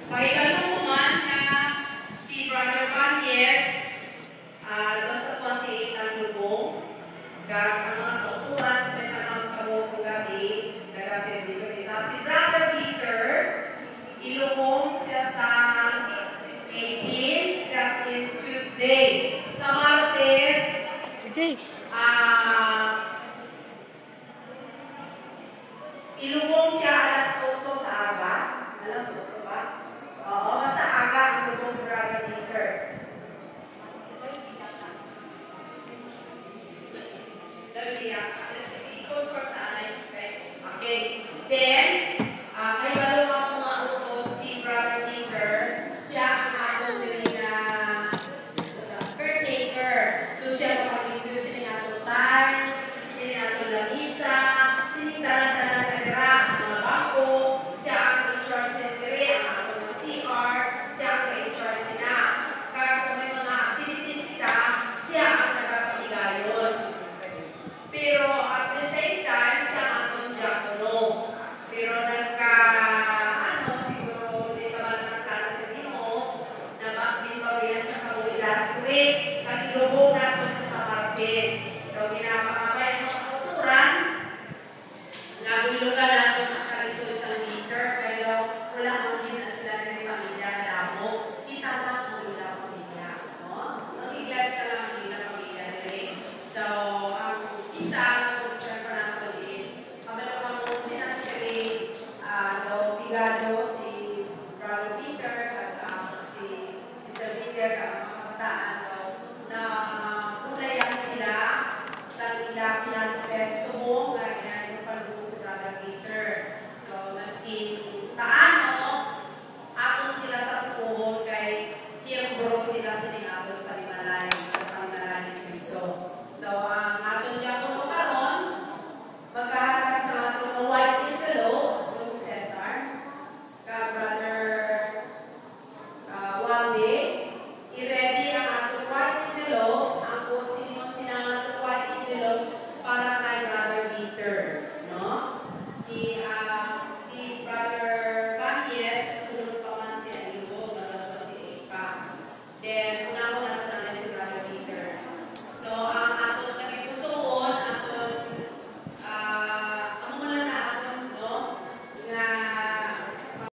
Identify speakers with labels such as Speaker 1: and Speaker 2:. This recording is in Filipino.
Speaker 1: May kalungan na si Brother Vanyes, doon sa 28 ang lubong. Ang mga tuturan, may mga kamong gabi, nag-servisyo nila. Si Brother Peter, ilubong siya sa 18, that is Tuesday. Sa Martes, ilubong siya alas 8 sa aga. Alas 8 ba? Oo, basta aga ang ilubong Brother Peter. Okay. Then,